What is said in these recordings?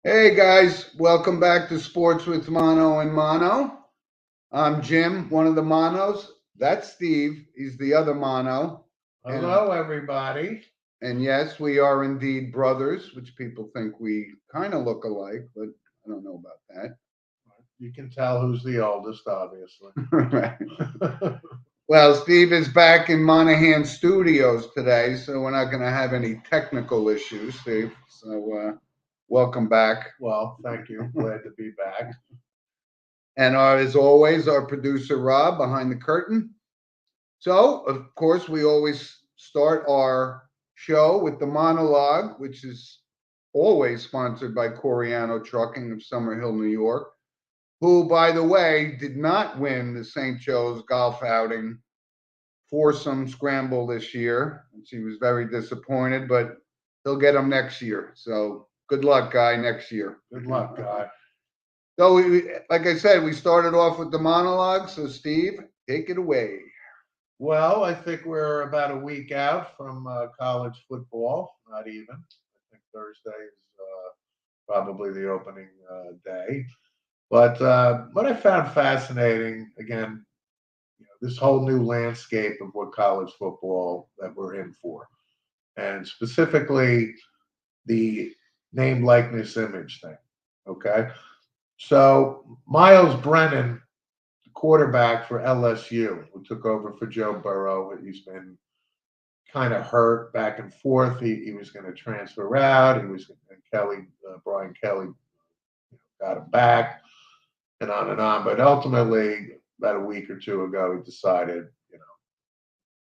Hey guys, welcome back to Sports with Mono and Mono. I'm Jim, one of the Monos. That's Steve. He's the other Mono. Hello, everybody. And yes, we are indeed brothers, which people think we kind of look alike, but I don't know about You can tell who's the oldest, obviously. that. Well, Steve is back in Monahan Studios today, so we're not going to have any technical issues, Steve. So, welcome back. Well, thank you. Glad to be back. And as always, our producer Rob behind the curtain. So, of course, we always start our show with the monologue, which is always sponsored by Coriano Trucking of Summerhill, New York, who, by the way, did not win the St. Joe's golf outing foursome scramble this year. She was very disappointed, but he'll get them next year. So, good luck, guy, next year. Good luck, guy. So, like I said, we started off with the monologue. So, Steve, take it away. Well, I think we're about a week out from college football. Not even. I think Thursday is probably the opening day. But what I found fascinating, again, this whole new landscape of what college football that we're in for, and specifically the name, likeness, image thing. Okay. So Miles Brennan, the quarterback for LSU, who took over for Joe Burrow, he's been kind of hurt back and forth. He was going to transfer out. He was, and Kelly, Brian Kelly, got him back, and on and on. But ultimately, about a week or two ago, he decided,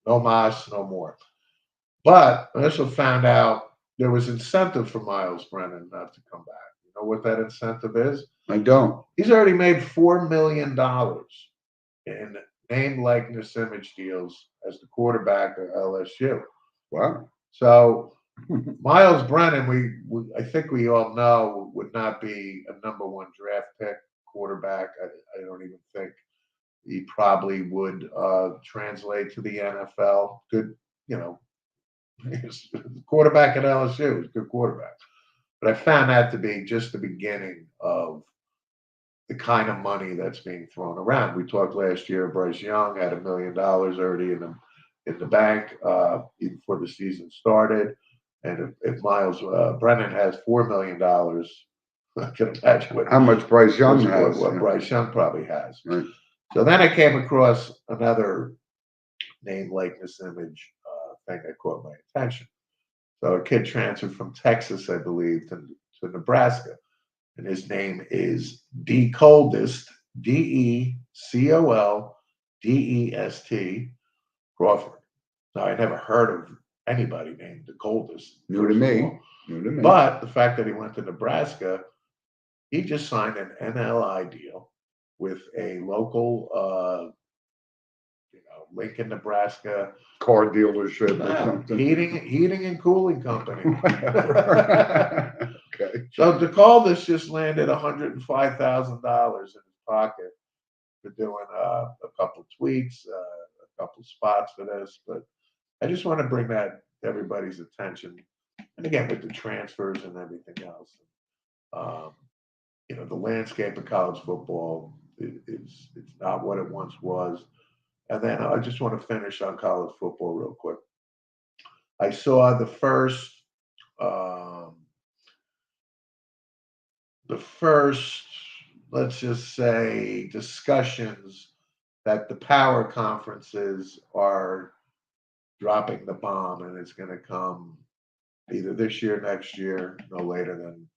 no mas, no more. But I also found out there was incentive for Miles Brennan not to come back. You know what that incentive is? I don't. He's already made $4 million in name, likeness, image deals as the quarterback of LSU. Wow. So Miles Brennan, I think we all know, would not be a number one draft pick quarterback. I don't even think he probably would translate to the NFL. Good, you know, he's quarterback at LSU. He's a good quarterback. But I found that to be just the beginning of the kind of money that's being thrown around. We talked last year. Bryce Young had $1 million already in the bank even before the season started, and if Miles Brennan has $4 million, I can imagine how much Bryce Young has. What Bryce Young probably has. Right. So then I came across another name, likeness, image thing that caught my attention. So a kid transferred from Texas, I believe, to Nebraska, and his name is D Coldest, DeColdest Crawford. Now I never heard of anybody named the Coldest. New to me. New to me. But the fact that he went to Nebraska, he just signed an NLI deal with a local, Lincoln, Nebraska car dealership or something. heating and cooling company. Okay. So DeColdest just landed $105,000 in his pocket for doing a couple tweets, a couple spots for this. But I just want to bring that to everybody's attention. And again, with the transfers and everything else, um, the landscape of college football is it's not what it once was. And then I just want to finish on college football real quick. I saw um, the first, let's just say, discussions that the power conferences are dropping the bomb, and it's going to come either this year, next year, no later than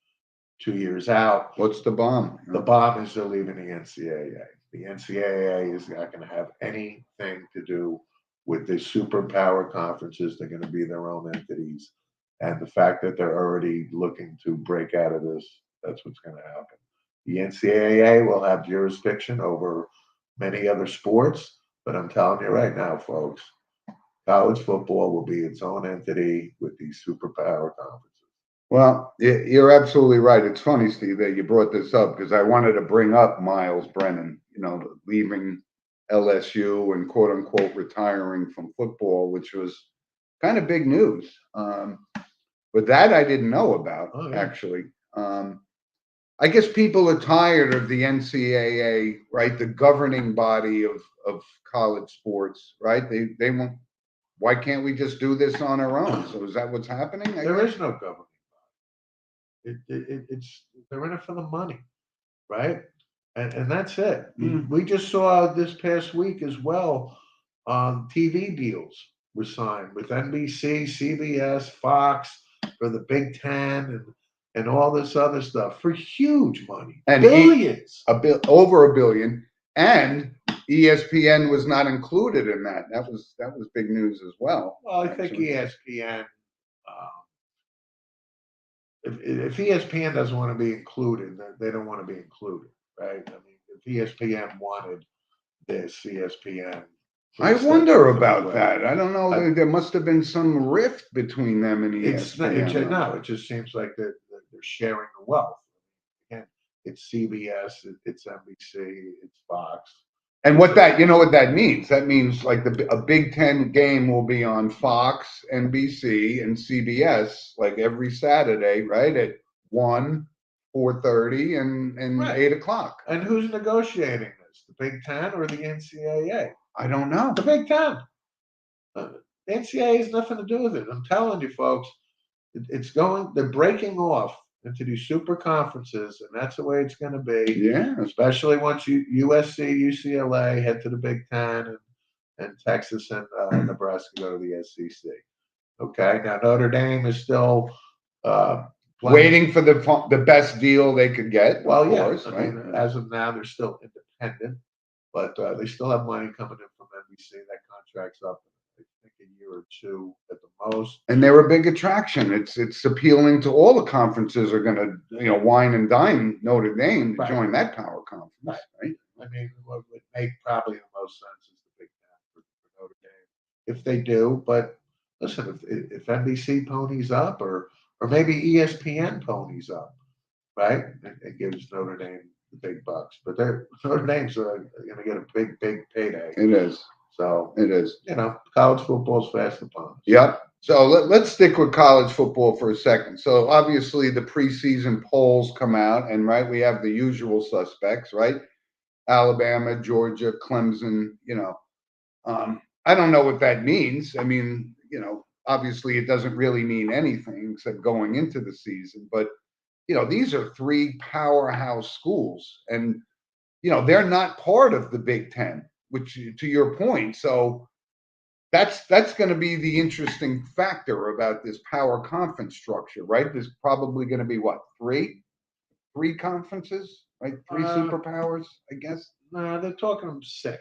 2 years out. What's the bomb? The bomb is they're leaving the NCAA. The NCAA is not going to have anything to do with the superpower conferences. They're going to be their own entities. And the fact that they're already looking to break out of this, that's what's going to happen. The NCAA will have jurisdiction over many other sports, but I'm telling you right now, folks, college football will be its own entity with these superpower conferences. Well, you're absolutely right. It's funny, Steve, that you brought this up because I wanted to bring up Miles Brennan, leaving LSU and quote unquote retiring from football, which was kind of big news. But that I didn't know about, Oh, yeah. actually. I guess people are tired of the NCAA, right? The governing body of college sports, right? They want. Why can't we just do this on our own? So is that what's happening? I There guess? is no governing. It's they're in it for the money, right? And that's it. Mm. We just saw this past week as well. TV deals were signed with NBC, CBS, Fox for the Big Ten and all this other stuff for huge money, And billions. Over a billion, and ESPN was not included in that. That was big news as well. Well, I think actually. ESPN. If ESPN doesn't want to be included, then they don't want to be included, right? I mean, if ESPN wanted this, ESPN. I would step wonder up to about the that. I don't know. I- There must have been some rift between them and It's not, ESPN. no, it just seems like they're sharing the wealth. Again, it's CBS, it's NBC, it's Fox. And you know what that means? That means like a Big Ten game will be on Fox, NBC, and CBS like every Saturday, right? At 1, 4:30, and Right. 8 o'clock. And who's negotiating this? The Big Ten or the NCAA? I don't know. The Big Ten. The NCAA has nothing to do with it. I'm telling you, folks, they're breaking off into these super conferences, and that's the way it's going to be. Yeah. Especially once USC, UCLA head to the Big Ten, and Texas and Nebraska go to the SEC. Okay, now Notre Dame is still Waiting for the best deal they could get. Well, of yeah, course, I right? mean, as of now, they're still independent, but they still have money coming in from NBC. That contract's up, I think, a year or two at the most. And they're a big attraction. It's appealing to all the conferences are going to wine and dine Notre Dame to Right. join that power conference, right? I mean, what would make probably the most sense is the Big Ten for Notre Dame, if they do. But listen, if NBC ponies up, or maybe ESPN ponies up, right, and gives Notre Dame the big bucks. But Notre Dame's going to get a big payday. It is. So It is. college football's fast upon us. Yep. So let's stick with college football for a second. So obviously the preseason polls come out, and right, we have the usual suspects, right? Alabama, Georgia, Clemson. I don't know what that means. I mean, obviously it doesn't really mean anything except going into the season. But these are three powerhouse schools, and they're not part of the Big Ten, which, to your point, so that's going to be the interesting factor about this power conference structure, right? There's probably going to be what, three conferences, right? Three superpowers, I guess. No, they're talking 6.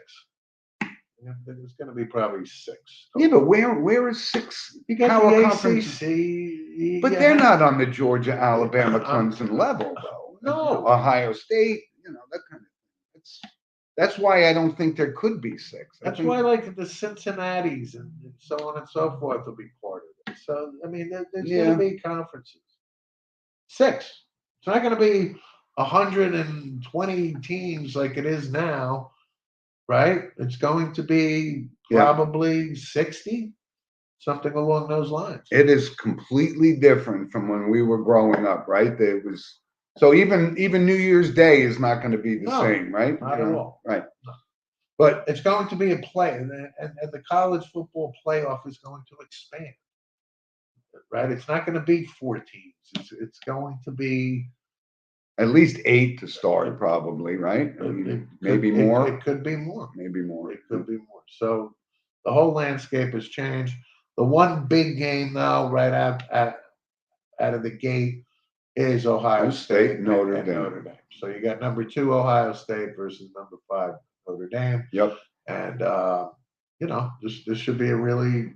There's going to be probably 6. Yeah, but where is 6 You got power the conferences? ACC, But they're not on the Georgia, Alabama, Clemson level, though. No. Ohio State, that kind of thing. That's why I don't think there could be 6. That's why, like, the Cincinnati's and so on and so forth will be part of it. So, I mean, there's going to be conferences. 6. It's not going to be 120 teams like it is now, right? It's going to be probably 60, something along those lines. It is completely different from when we were growing up, right? So even New Year's Day is not going to be the same, right? Not at all. Right. No. But it's going to be a play, and the college football playoff is going to expand, right? It's not going to be 4 teams. It's going to be at least 8 to start, probably, right? Maybe more. It could be more. Maybe more. It could be more. So the whole landscape has changed. The one big game, though, right out of the gate, is Ohio State and Notre Dame. So you got number 2 Ohio State versus number 5 Notre Dame. Yep. And this should be a really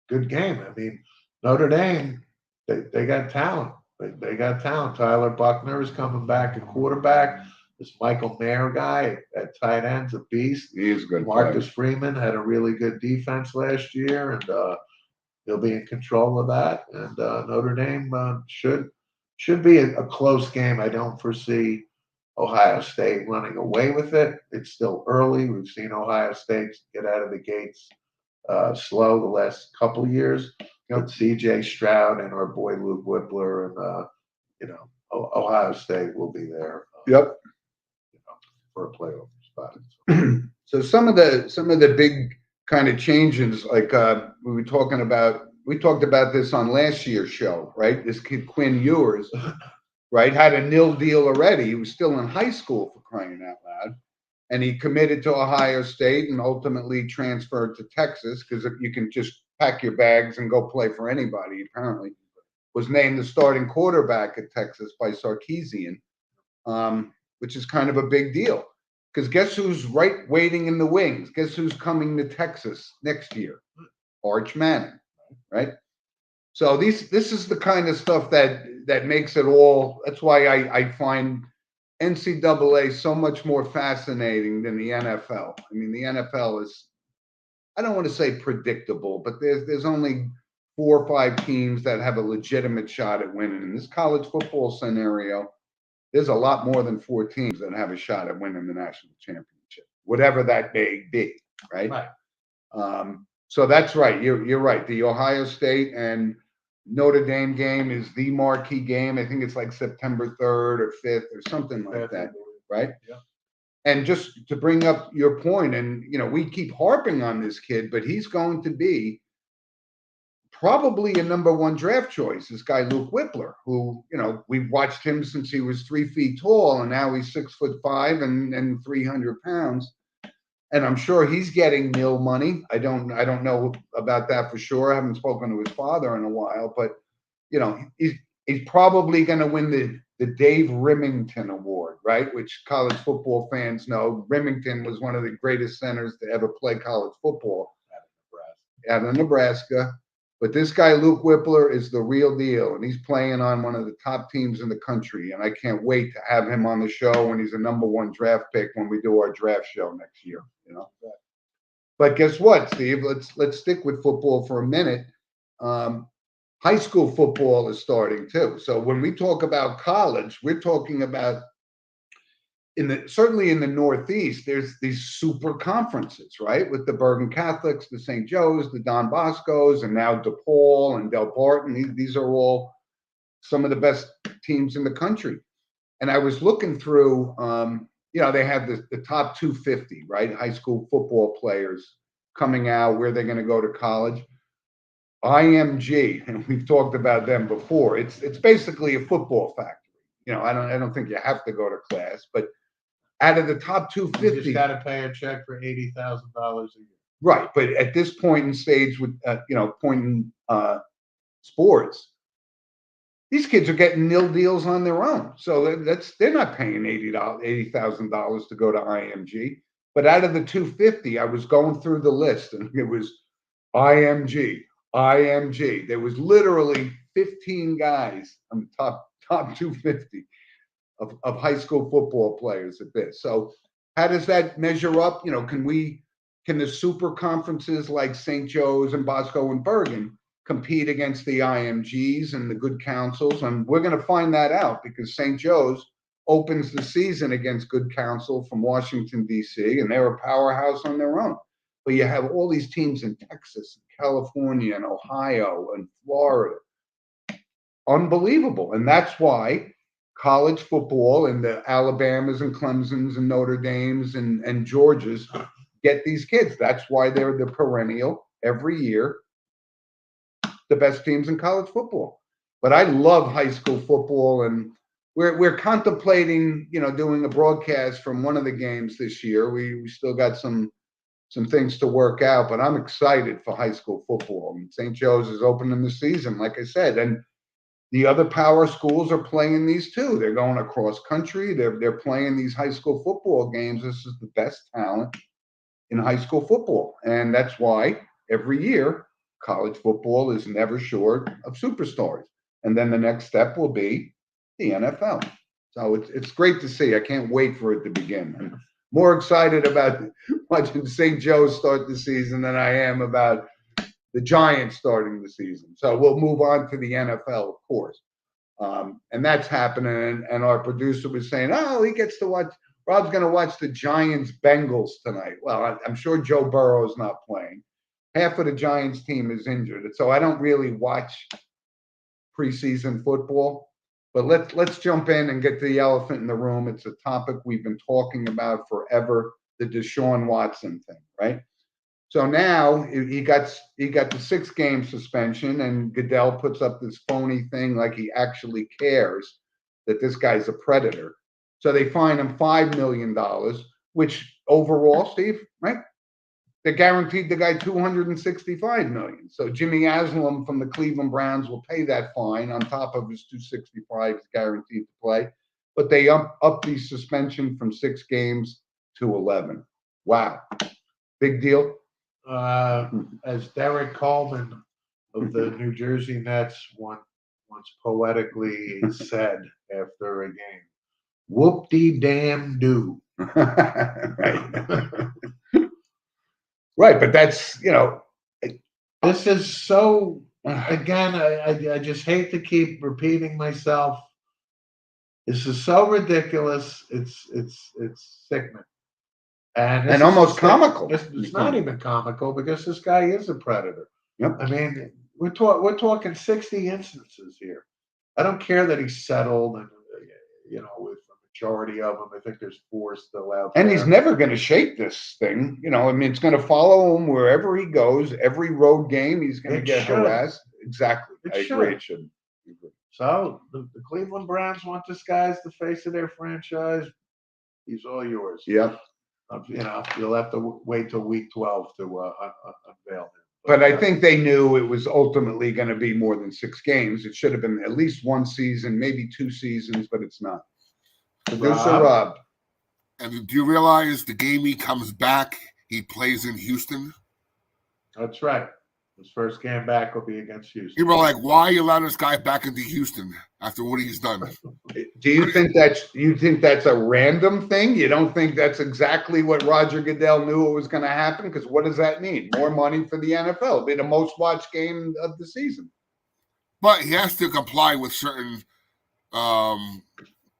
good game. I mean, Notre Dame, they got talent. They got talent. Tyler Buckner is coming back at quarterback. This Michael Mayer guy at tight end's a beast. He is good. Marcus Freeman had a really good defense last year, and he'll be in control of that. And Notre Dame should be a close game. I don't foresee Ohio State running away with it. It's still early. We've seen Ohio State get out of the gates slow the last couple of years. C.J. Stroud and our boy Luke Whippler, and Ohio State will be there. Yep. For a playoff spot. So some of the big kind of changes, like we talked about this on last year's show, right? This kid Quinn Ewers, right, had a nil deal already. He was still in high school, for crying out loud, and he committed to Ohio State and ultimately transferred to Texas because you can just pack your bags and go play for anybody. Apparently, was named the starting quarterback at Texas by Sarkisian, which is kind of a big deal. Because guess who's waiting in the wings? Guess who's coming to Texas next year? Arch Manning, right? So this is the kind of stuff that makes it all. That's why I find NCAA so much more fascinating than the NFL. I mean, the NFL is, I don't want to say predictable, but there's only 4 or 5 teams that have a legitimate shot at winning. In this college football scenario, there's a lot more than 4 teams that have a shot at winning the national championship, whatever that may be, right? Right. So that's right. You're right. The Ohio State and Notre Dame game is the marquee game. I think it's like September 3rd or 5th or something like that, right? Yeah. And just to bring up your point, and we keep harping on this kid, but he's going to be probably a number 1 draft choice, this guy Luke Whippler, who, we've watched him since he was 3 feet tall, and now he's 6'5" and 300 pounds. And I'm sure he's getting nil money. I don't know about that for sure. I haven't spoken to his father in a while, but he's probably going to win the Dave Rimington Award, right? Which college football fans know. Rimington was one of the greatest centers to ever play college football out of Nebraska. But this guy, Luke Whippler, is the real deal, and he's playing on one of the top teams in the country. And I can't wait to have him on the show when he's a number 1 draft pick when we do our draft show next year. But guess what, Steve? Let's stick with football for a minute. High school football is starting too. So when we talk about college, we're talking about certainly in the Northeast, there's these super conferences, right? With the Bergen Catholics, the St. Joe's, the Don Boscos, and now DePaul and Del Barton. These are all some of the best teams in the country. And I was looking through, they have the top 250, right? High school football players coming out, where they're going to go to college. IMG, and we've talked about them before. It's basically a football factory. I don't think you have to go to class, but out of the top 250, you just got to pay a check for $80,000 a year. Right, but at this point in stage with sports, these kids are getting nil deals on their own. So they're not paying $80,000 to go to IMG. But out of the 250, I was going through the list, and it was IMG. There was literally 15 guys on the top 250 of high school football players at this. So how does that measure up? Can the super conferences like St. Joe's and Bosco and Bergen compete against the IMGs and the good counsels? And we're going to find that out, because St. Joe's opens the season against Good Counsel from Washington, D.C., and they're a powerhouse on their own. But you have all these teams in Texas, California, and Ohio, and Florida. Unbelievable. And that's why college football and the Alabamas and Clemsons and Notre Dames and Georgias get these kids. That's why they're the perennial, every year, the best teams in college football. But I love high school football, and we're contemplating, doing a broadcast from one of the games this year. We still got some things to work out, but I'm excited for high school football. And St. Joe's is opening the season, like I said, and the other power schools are playing these too. They're going across country. They're playing these high school football games. This is the best talent in high school football, and that's why every year college football is never short of superstars. And then the next step will be the NFL. So it's great to see. I can't wait for it to begin. I'm more excited about watching St. Joe's start the season than I am about the Giants starting the season. So we'll move on to the NFL, of course. And that's happening. And our producer was saying, he gets to watch. Rob's going to watch the Giants Bengals tonight. Well, I'm sure Joe Burrow is not playing. Half of the Giants team is injured. So I don't really watch preseason football. But let's jump in and get to the elephant in the room. It's a topic we've been talking about forever, the Deshaun Watson thing, right? So now he got the 6-game suspension, and Goodell puts up this phony thing like he actually cares that this guy's a predator. So they fine him $5 million, which overall, Steve, right? They guaranteed the guy $265 million. So Jimmy Haslam from the Cleveland Browns will pay that fine on top of his $265 guaranteed to play. But they up the suspension from 6 games to 11. Wow, big deal. As Derek Coleman of the New Jersey Nets once poetically said after a game, "Whoop-de-damn-do." Right. Right, but that's, This is so, again, I just hate to keep repeating myself. This is so ridiculous. It's sickening. And almost comical. It's not even comical because this guy is a predator. Yep. I mean, we're talking 60 instances here. I don't care that he's settled and with the majority of them. I think there's 4 still out there. And he's never going to shake this thing. I mean, it's going to follow him wherever he goes. Every road game, he's going to get harassed. Exactly. I agree. It should. So the Cleveland Browns want this guy as the face of their franchise. He's all yours. Yep. You'll have to wait till week 12 to unveil him. But I think they knew it was ultimately going to be more than 6 games. It should have been at least 1 season, maybe 2 seasons, but it's not. Producer Rob. And do you realize the game he comes back, he plays in Houston? That's right. His first game back will be against Houston. You were like, why are you allowing this guy back into Houston after what he's done? Do you think that's a random thing? You don't think that's exactly what Roger Goodell knew what was going to happen? Because what does that mean? More money for the NFL. It'll be the most watched game of the season. But he has to comply with certain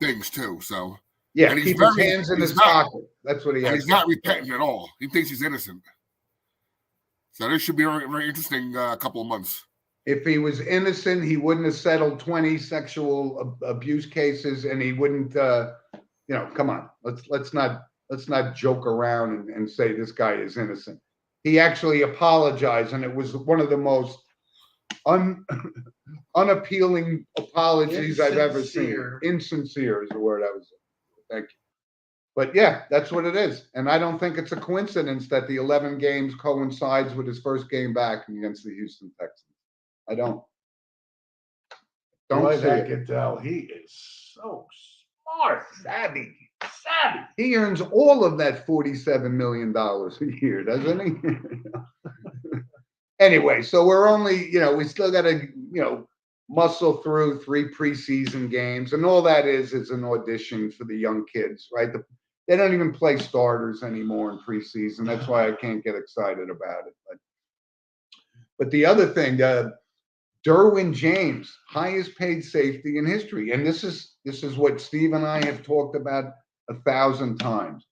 things too. So yeah, keep his hands in his pocket. That's what he has. He's not repentant at all. He thinks he's innocent. So this should be a very interesting couple of months. If he was innocent, he wouldn't have settled 20 sexual abuse cases, and he wouldn't. Come on, let's not joke around and say this guy is innocent. He actually apologized, and it was one of the most unappealing apologies I've ever seen. Insincere is the word I was. Thank you. But yeah, that's what it is. And I don't think it's a coincidence that the 11 games coincides with his first game back against the Houston Texans. I don't. Boy, that Goodell, he is so smart, savvy. He earns all of that $47 million a year, doesn't he? Anyway, so we're only, we still got to, muscle through 3 preseason games. And all that is an audition for the young kids, right? They don't even play starters anymore in preseason. That's why I can't get excited about it. But the other thing, Derwin James, highest paid safety in history. And this is what Steve and I have talked about 1,000 times.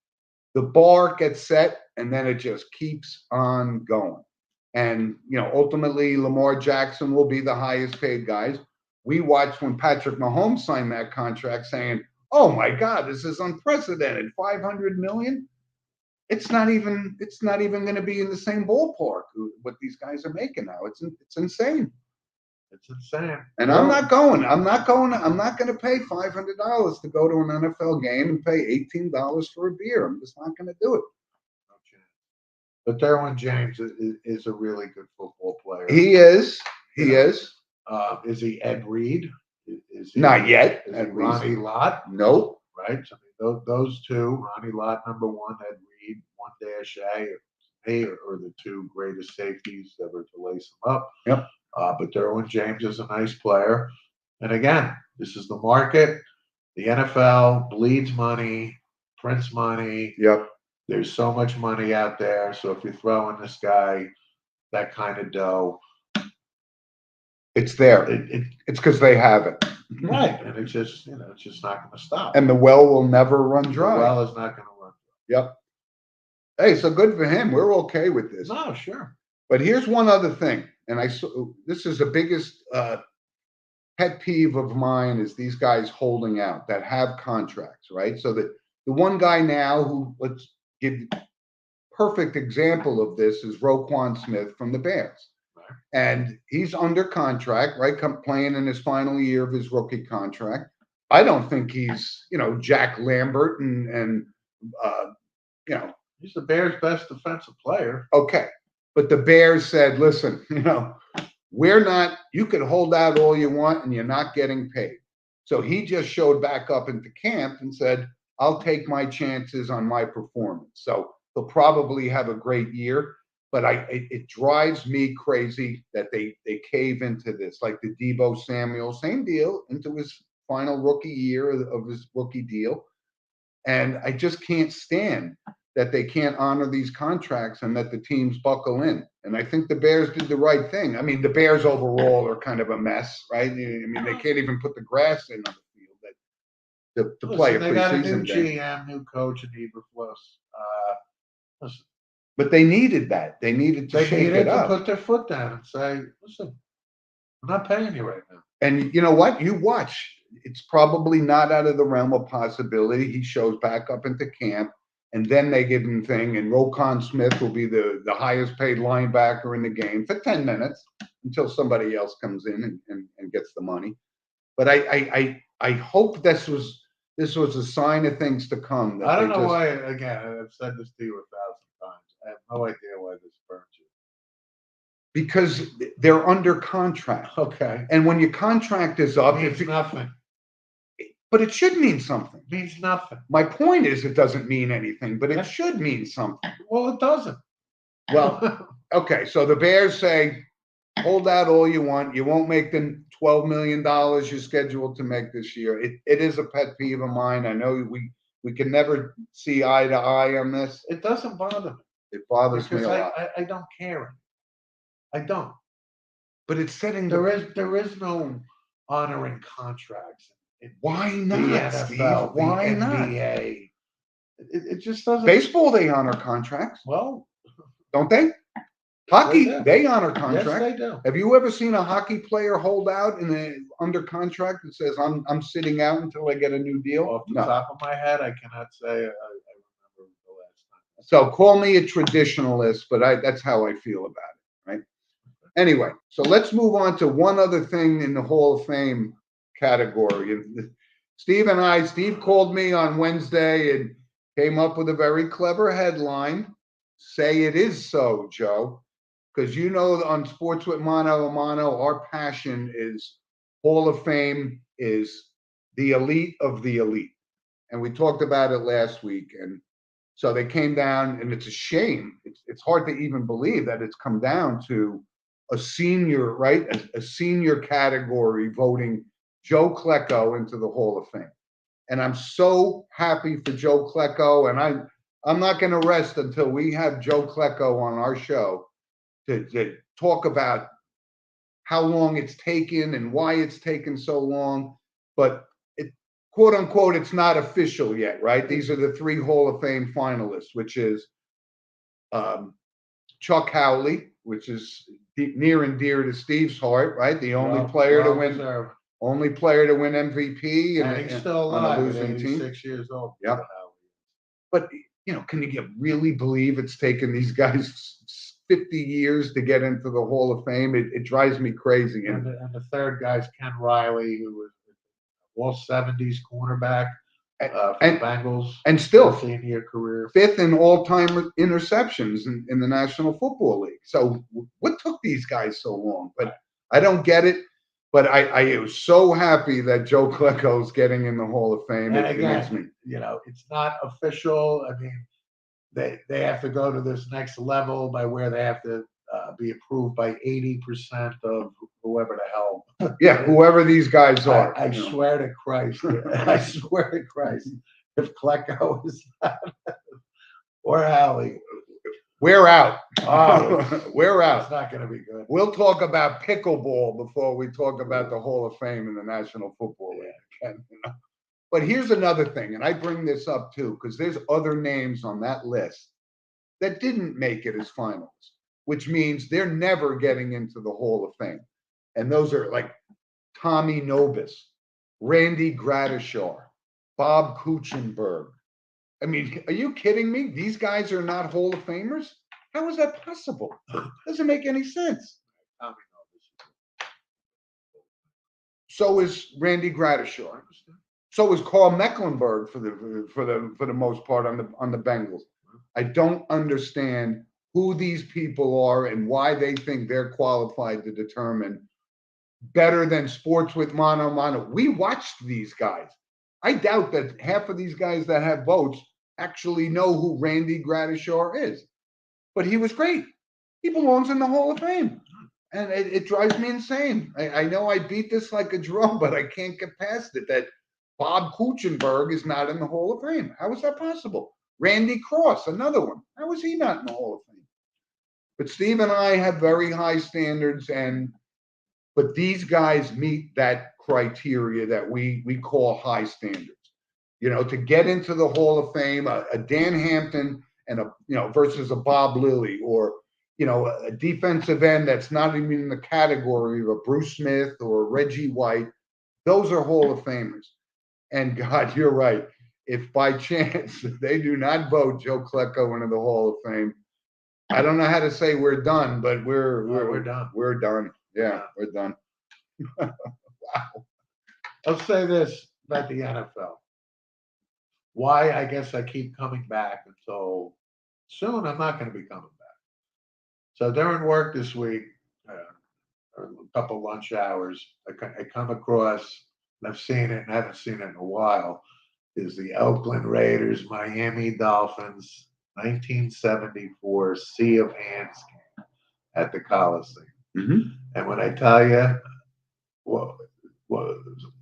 The bar gets set, and then it just keeps on going. And, ultimately, Lamar Jackson will be the highest paid guys. We watched when Patrick Mahomes signed that contract saying, oh my God, this is unprecedented. $500 million. It's not even going to be in the same ballpark what these guys are making now. It's insane. It's insane. And I'm not going to pay $500 to go to an NFL game and pay $18 for a beer. I'm just not going to do it. But Derwin James is a really good football player. He is. He is. Is he Ed Reed? Is he, not yet. Is he Ronnie Lott? Nope. Right. I mean, those two, Ronnie Lott, number 1, Ed Reed, 1-A, are the 2 greatest safeties ever to lace them up. Yep. But Derwin James is a nice player. And again, this is the market. The NFL bleeds money, prints money. Yep. There's so much money out there. So if you throw in this guy that kind of dough, it's there. It's because they have it. Right. And it's just not going to stop. And the well will never run dry. The well is not going to run dry. Yep. Hey, so good for him. We're okay with this. No, sure. But here's one other thing. And this is the biggest pet peeve of mine is these guys holding out that have contracts, right? So the one guy now who, let's give perfect example of this, is Roquan Smith from the Bears. Right. And he's under contract, right? Playing in his final year of his rookie contract. I don't think he's, Jack Lambert and He's the Bears' best defensive player. okay. But the Bears said, listen, you could hold out all you want and you're not getting paid. So he just showed back up into camp and said, I'll take my chances on my performance. So he'll probably have a great year, but it drives me crazy that they cave into this, like the Deebo Samuel, same deal, into his final rookie year of his rookie deal. And I just can't stand that they can't honor these contracts and that the teams buckle in. And I think the Bears did the right thing. I mean, the Bears overall are kind of a mess, right? I mean, they can't even put the grass in on the field to play a Listen, they got a new preseason game. GM, new coach in Eberflus. Listen, But they needed that. They needed to they shake needed it to up. put their foot down and say, listen, I'm not paying you right now. And you know what? You watch. It's probably not out of the realm of possibility. He shows back up into camp, and then they give him thing, and Roquan Smith will be the highest paid linebacker in the game for 10 minutes until somebody else comes in and gets the money. But I hope this was a sign of things to come. I don't know why, again, I've said this to you 1,000 times. I have no idea why this burns you. Because they're under contract. Okay. And when your contract is up, It means nothing. but it should mean something. It means nothing. My point is, it doesn't mean anything, but it should mean something. Well, it doesn't. Well, okay, so the Bears say, hold out all you want. You won't make the $12 million you're scheduled to make this year. It is a pet peeve of mine. I know we can never see eye to eye on this. It doesn't bother me. It bothers me Because a lot. I don't care. I don't. But it's setting There is no honoring contracts. Why The not, Steve? NFL, Why the not? NBA. It just doesn't. Baseball, they honor contracts, Well, don't they? Hockey, do. they honor yes, contracts. they do. Have you ever seen a hockey player hold out under contract that says I'm sitting out until I get a new deal? Off the No. top of my head, I cannot say I remember the last time. So call me a traditionalist, but that's how I feel about it, right? Anyway, so let's move on to one other thing in the Hall of Fame category. Steve called me on Wednesday and came up with a very clever headline. Say it is so, Joe. Because on Sports with Mano a Mano, our passion is Hall of Fame is the elite of the elite. And we talked about it last week. And so they came down, and it's a shame. It's hard to even believe that it's come down to a senior, right? A senior category voting Joe Klecko into the Hall of Fame. And I'm so happy for Joe Klecko. And I'm not going to rest until we have Joe Klecko on our show to talk about how long it's taken and why it's taken so long. But quote unquote, it's not official yet, right? These are the 3 Hall of Fame finalists, which is Chuck Howley, which is near and dear to Steve's heart, right? The only player to win MVP And he's still on a alive at losing team. 86 years old. Yep. But can you really believe it's taken these guys 50 years to get into the Hall of Fame? It drives me crazy. And the third guy's Ken Riley, who was all 70s cornerback for the Bengals, and still senior career, 5th in all-time interceptions in the National Football League. So what took these guys so long? But I don't get it. But I was so happy that Joe Klecko is getting in the Hall of Fame. And It makes me. again, it's not official. I mean, they have to go to this next level by where they have to be approved by 80% of whoever the hell. Yeah, whoever these guys are. I swear to Christ. I swear to Christ. If Klecko is not, or Howley, We're out. Oh, We're it's out. not going to be good. We'll talk about pickleball before we talk about the Hall of Fame in the National Football League. But here's another thing, and I bring this up too, because there's other names on that list that didn't make it as finalists, which means they're never getting into the Hall of Fame. And those are like Tommy Nobis, Randy Gradishar, Bob Kuchenberg. I mean, are you kidding me? These guys are not Hall of Famers? How is that possible? Doesn't make any sense. Tommy Novus. So is Randy Gradishar. So is Carl Mecklenburg for the most part on the Bengals. I don't understand who these people are and why they think they're qualified to determine better than Sports with Mano Mano. We watched these guys. I doubt that half of these guys that have votes actually know who Randy Gradishar is. But he was great. He belongs in the Hall of Fame. And it drives me insane. I know I beat this like a drum, but I can't get past it that Bob Kuchenberg is not in the Hall of Fame. How is that possible? Randy Cross, another one. How is he not in the Hall of Fame? But Steve and I have very high standards, but these guys meet that criteria that we call high standards. You know, to get into the Hall of Fame, a Dan Hampton and versus a Bob Lilly, or a defensive end that's not even in the category of a Bruce Smith or a Reggie White. Those are Hall of Famers. And God, you're right. If by chance they do not vote Joe Klecko into the Hall of Fame, I don't know how to say we're done, but we're done. We're done. Yeah, we're done. Wow. I'll say this about the NFL. Why I guess I keep coming back, and so soon I'm not going to be coming back. So during work this week, or a couple lunch hours, I come across, and I've seen it and haven't seen it in a while, is the Oakland Raiders, Miami Dolphins, 1974 Sea of Hands game at the Coliseum. Mm-hmm. And when I tell you, well,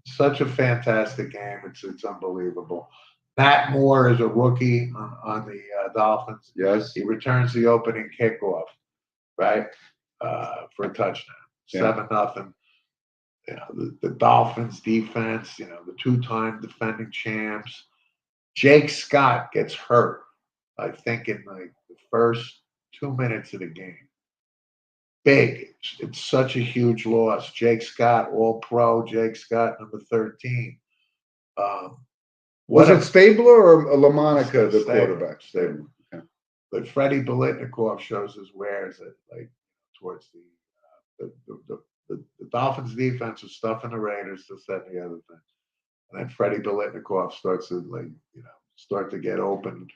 such a fantastic game, it's unbelievable. Matt Moore is a rookie on the Dolphins. Yes. He returns the opening kickoff, right, for a touchdown. Yeah. 7-0. The Dolphins defense, the two-time defending champs. Jake Scott gets hurt, I think, in like the first 2 minutes of the game. Big. It's such a huge loss. Jake Scott, all pro. Jake Scott, number 13. Was it Stabler or LaMonica, the quarterback? Stabler. Okay. But Freddie Bolitnikov shows his wares towards the Dolphins defense was stuffing the Raiders, this, that, and the other thing. And then Freddie Bolitnikov starts to start to get open,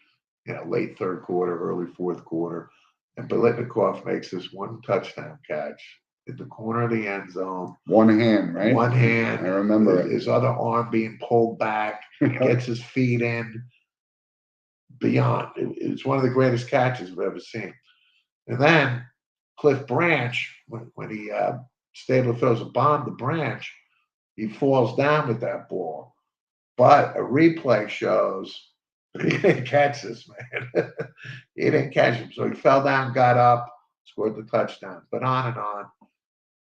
late third quarter, early fourth quarter. And Bolitnikov makes this one touchdown catch in the corner of the end zone. One hand, right? One hand. I remember his other arm being pulled back, gets his feet in. Beyond. It's one of the greatest catches I've ever seen. And then Cliff Branch, when he Stabler throws a bomb to Branch, he falls down with that ball. But a replay shows he didn't catch this, man. He didn't catch him. So he fell down, got up, scored the touchdown. But on and on.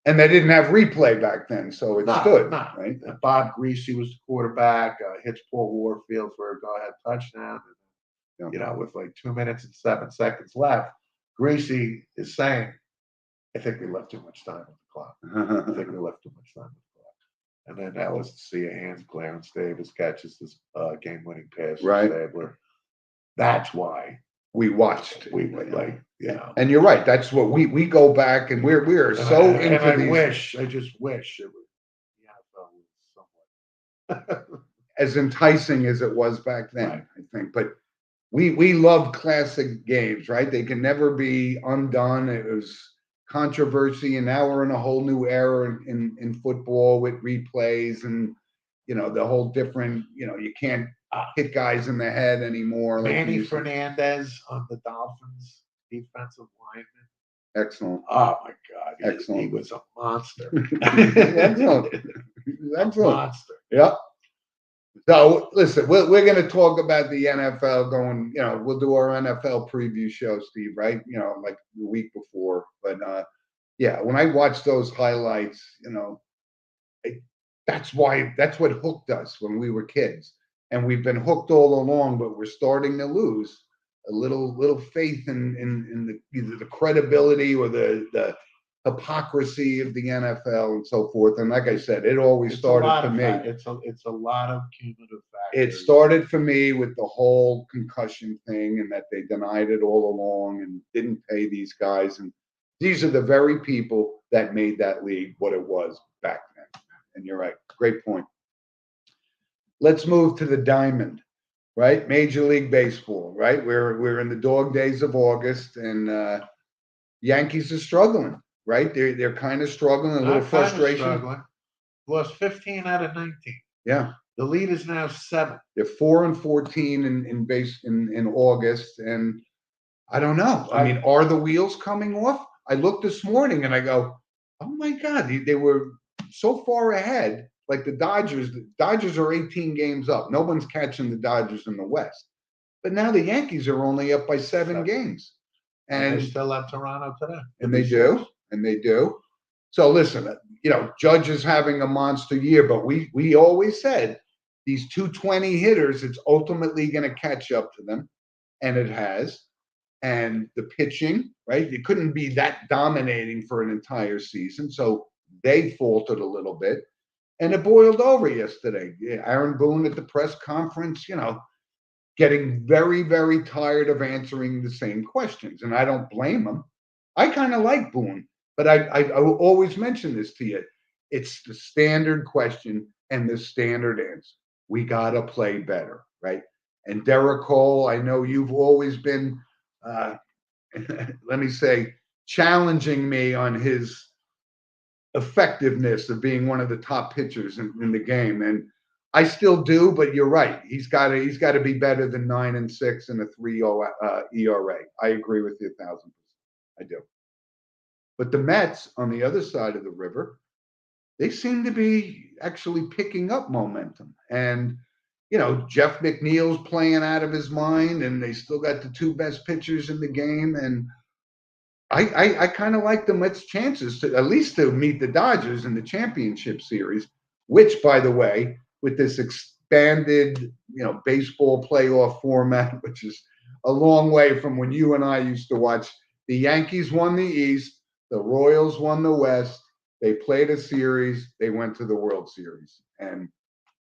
And they didn't have replay back then, so it stood. No. Right? Bob Greasy was the quarterback, hits Paul Warfield for a go-ahead touchdown. And, with like 2 minutes and 7 seconds left, Greasy is saying, I think we left too much time on the clock. I think we left too much time on the clock. And then that was to see a hands. Clarence Davis catches this game-winning pass. Right. Stabler. That's why we watched. We like, And you're right. That's what we go back and we are so into these. I just wish it was the NFL was somewhat as enticing as it was back then. Right. I think, but we love classic games, right? They can never be undone. It was controversy, and now we're in a whole new era in football with replays and the whole different. You can't hit guys in the head anymore. Manny Fernandez on the Dolphins defensive lineman. Excellent. Oh my God! Excellent. He was a monster. Excellent. A monster. Yep. So listen, we're going to talk about the NFL going, we'll do our NFL preview show, Steve, right? Like the week before. But yeah, when I watch those highlights, that's what hooked us when we were kids. And we've been hooked all along, but we're starting to lose a little faith in either the credibility or the hypocrisy of the NFL and so forth. And like I said, it always It's a started lot for of me. it's a lot of cumulative It factors. started for me with the whole concussion thing and that they denied it all along and didn't pay these guys. And these are the very people that made that league what it was back then. And you're right. Great point. Let's move to the diamond, right? Major League Baseball, right? We're in the dog days of August, and Yankees are struggling, right? They're kind of struggling, a little Not kind of frustration. struggling. Lost 15 out of 19. Yeah. The lead is now 7. They're 4-14 in August, and I don't know. I mean, are the wheels coming off? I looked this morning and I go, oh my God, they were so far ahead. Like the Dodgers are 18 games up. No one's catching the Dodgers in the West. But now the Yankees are only up by 7 games. And they still have Toronto today. And they do. And they do. So listen, Judge is having a monster year, but we always said these 220 hitters, it's ultimately going to catch up to them. And it has. And the pitching, right? It couldn't be that dominating for an entire season. So they faltered a little bit. And it boiled over yesterday. Aaron Boone at the press conference, getting very, very tired of answering the same questions. And I don't blame him. I kind of like Boone, but I will always mention this to you. It's the standard question and the standard answer. We got to play better, right? And Derek Cole, I know you've always been, let me say, challenging me on his effectiveness of being one of the top pitchers in the game. And I still do, but you're right. He's got to be better than 9-6 and a 3.0 ERA. I agree with you 1,000%. I do. But the Mets on the other side of the river, they seem to be actually picking up momentum. And, Jeff McNeil's playing out of his mind, and they still got the 2 best pitchers in the game. And I kind of like the Mets' chances to at least to meet the Dodgers in the championship series, which, by the way, with this expanded, baseball playoff format, which is a long way from when you and I used to watch. The Yankees won the East, the Royals won the West. They played a series. They went to the World Series, and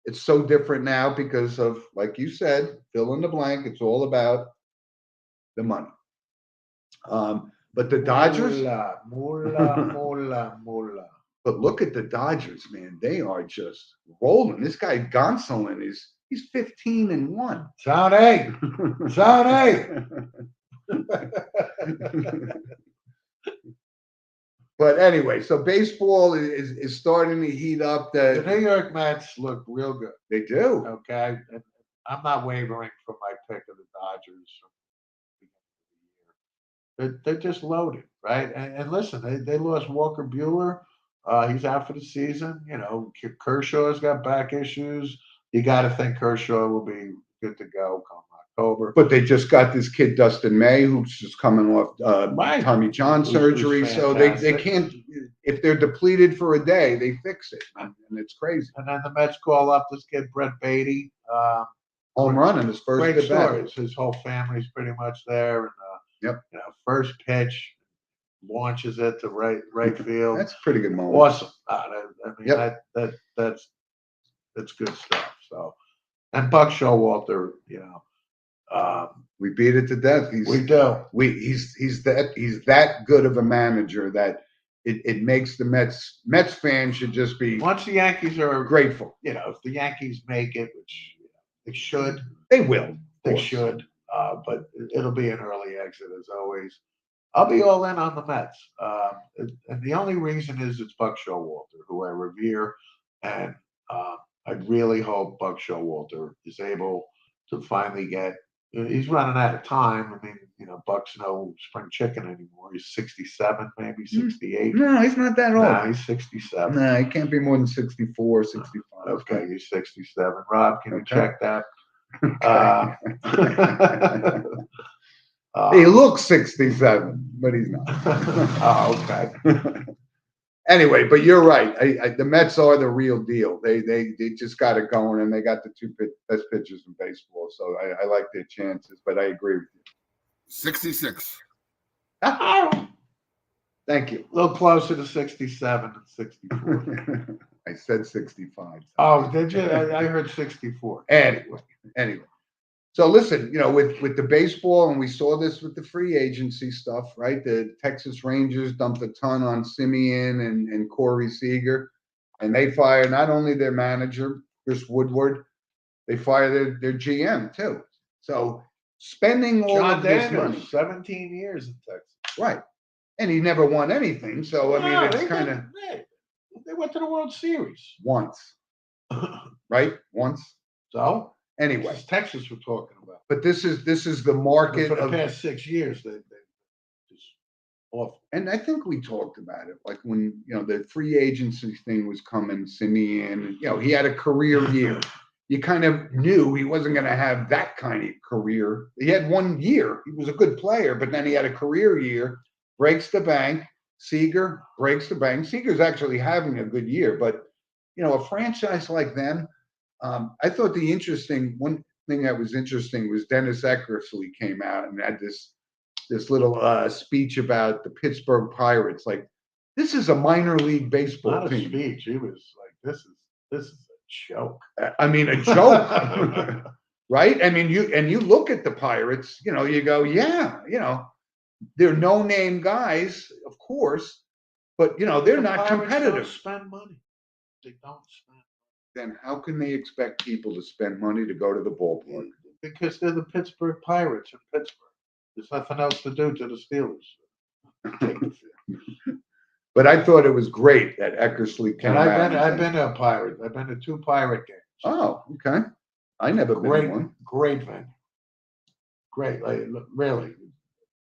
it's so different now because of, like you said, fill in the blank. It's all about the money. But the Dodgers, Moolah. but look at the Dodgers, man. They are just rolling. This guy Gonsolin he's 15-1. Sonny. But anyway, so baseball is starting to heat up. The New York Mets look real good. They do. Okay. And I'm not wavering from my pick of the Dodgers from the beginning of the year. They're just loaded, right? And listen, they lost Walker Buehler. He's out for the season. Kershaw's got back issues. You got to think Kershaw will be good to go come October. But they just got this kid Dustin May, who's just coming off Tommy John surgery. So they can't. If they're depleted for a day, they fix it, and it's crazy. And then the Mets call up this kid Brett Beatty. Home run in his first great at bat. stories. His whole family's pretty much there. And Yep. First pitch, launches it to right field. That's a pretty good moment. Awesome. I mean, Yep. that's good stuff. So, and Buck Showalter, we beat it to death. we do. He's that good of a manager that it makes the Mets fans should just be Once the Yankees are grateful. if the Yankees make it, which they should, They will. they should. But it'll be an early exit as always. I'll be all in on the Mets. And the only reason is it's Buck Showalter, who I revere. And I really hope Buck Showalter is able to finally get. He's running out of time. I mean, Buck's no spring chicken anymore. He's 67, maybe 68. No, he's not that old. No, he's 67. No, he can't be more than 64, 65. Okay, he's 67. Rob, can you check that? He looks 67, but he's not. Oh, okay. Anyway, but you're right. The Mets are the real deal. They just got it going, and they got the 2 best pitchers in baseball. So I like their chances, but I agree with you. 66. That's Thank you. A little closer to 67 and 64. I said 65. Oh, did you? I heard 64. Anyway. So listen, with the baseball, and we saw this with the free agency stuff, right? The Texas Rangers dumped a ton on Simeon and Corey Seager, and they fired not only their manager, Chris Woodward, they fired their GM too. So spending all John of this Daniels, money, 17 years in Texas. right? And he never won anything. So I mean, it's kind of They went to the World Series. once, right? Once. So Anyway, this is Texas we're talking about. but this is the But market for the of, past 6 years, they just awful. and I think we talked about it, like when the free agency thing was coming, Simeon, he had a career year. You kind of knew he wasn't going to have that kind of career. He had 1 year. He was a good player, but then he had a career year, breaks the bank. Seager breaks the bank. Seager's actually having a good year, but a franchise like them, I thought one thing that was interesting was Dennis Eckersley came out and had this little speech about the Pittsburgh Pirates. Like, this is a minor league baseball Not a team. speech. He was like, "This is a joke." I mean, a joke, right? I mean, you look at the Pirates. You go, yeah, they're no name guys, of course, but they're The not Pirates competitive. Don't spend money. They don't spend. Then how can they expect people to spend money to go to the ballpark? Because they're the Pittsburgh Pirates in Pittsburgh. There's nothing else to do to the Steelers. But I thought it was great that Eckersley came And out. I've been to a Pirate. I've been to 2 Pirate games. Oh, okay. I never been to one. Great venue. Great, like, really.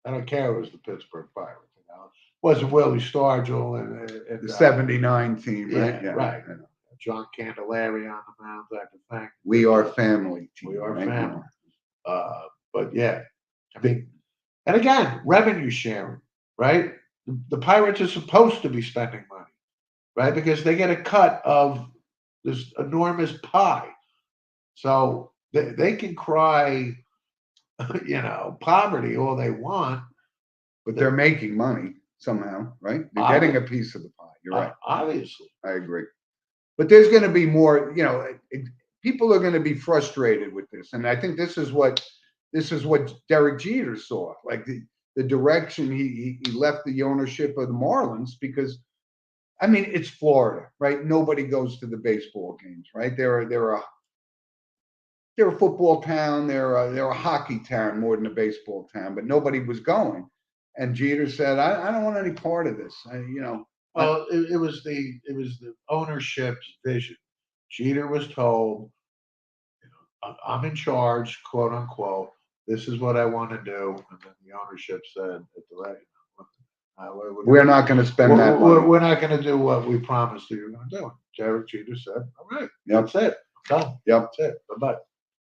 I don't care if it was the Pittsburgh Pirates. Wasn't Willie Stargell and The '79 team, right? yeah, right. John Candelaria on the mound, type of thing. We are family team. We are right? family. But yeah, I mean, and again, revenue sharing, right? The Pirates are supposed to be spending money, right? Because they get a cut of this enormous pie. So they can cry, poverty all they want. But they're making money somehow, right? They're getting a piece of the pie. You're right. Obviously. I agree. But there's going to be more, people are going to be frustrated with this. And I think this is what Derek Jeter saw, like the direction he left the ownership of the Marlins, because I mean, it's Florida, right? Nobody goes to the baseball games, right? They're a football town. They're a hockey town more than a baseball town, but nobody was going. And Jeter said, I don't want any part of this. Well, it was the ownership's vision. Jeter was told, I'm in charge, quote unquote. This is what I want to do. And then the ownership said, we're not going to spend that money. We're not going to do what we promised you were going to do. Derek Jeter said, all right, that's it. Done. Yep. That's it. Bye-bye.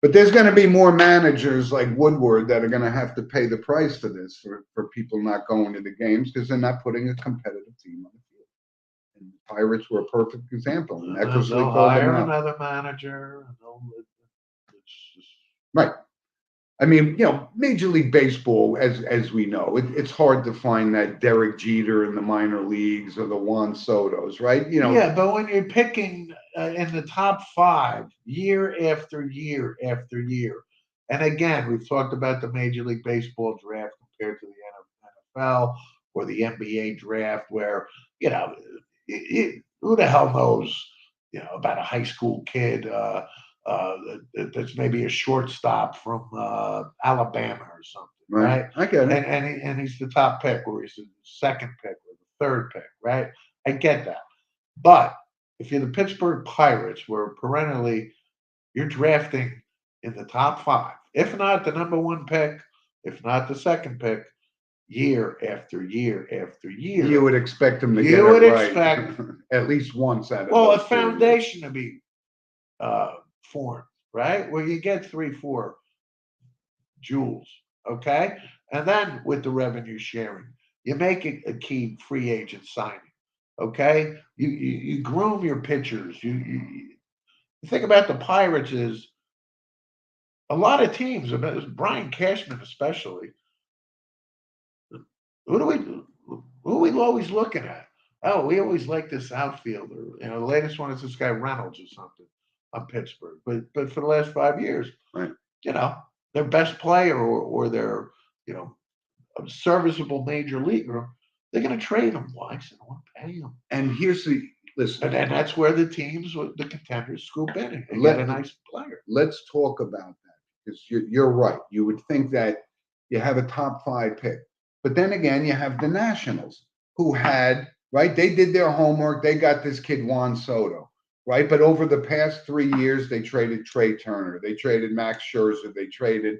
But there's going to be more managers like Woodward that are going to have to pay the price for this, for people not going to the games because they're not putting a competitive team on the field. And the Pirates were a perfect example. And Eckersley They'll called hire them out. another manager. It's just, Right. I mean, Major League Baseball, as we know, it's hard to find that Derek Jeter in the minor leagues or the Juan Sotos, right? yeah, but when you're picking in the top 5 year after year after year, and again, we've talked about the Major League Baseball draft compared to the NFL or the NBA draft, where who the hell knows, about a high school kid that's maybe a shortstop from Alabama or something, right? I get it. And he's the top pick, or he's the second pick, or the third pick, right? I get that, but if you're the Pittsburgh Pirates, where perennially you're drafting in the top 5, if not the number 1 pick, if not the second pick, year after year after year, You would expect them to You get it would right expect- at least once out of well, a those 4 years. foundation to be formed, right? Where you get 3-4 jewels, okay? And then with the revenue sharing, you make it a key free agent signing, okay? You groom your pitchers. You think about the Pirates is a lot of teams, Brian Cashman especially. Who are we always looking at? Oh, we always like this outfielder. The latest one is this guy Reynolds or something on Pittsburgh. But for the last 5 years, Right. Their best player or their you know a serviceable major leaguer, they're going to trade him. Why? So they don't want to pay him. And here's the listen. And that's where the teams, the contenders, scoop in and Let- get a nice player. Let's talk about that because you're right. You would think that you have a top 5 pick, but then again, you have the Nationals who had right. They did their homework. They got this kid Juan Soto, right? But over the past 3 years, they traded Trey Turner, they traded Max Scherzer, they traded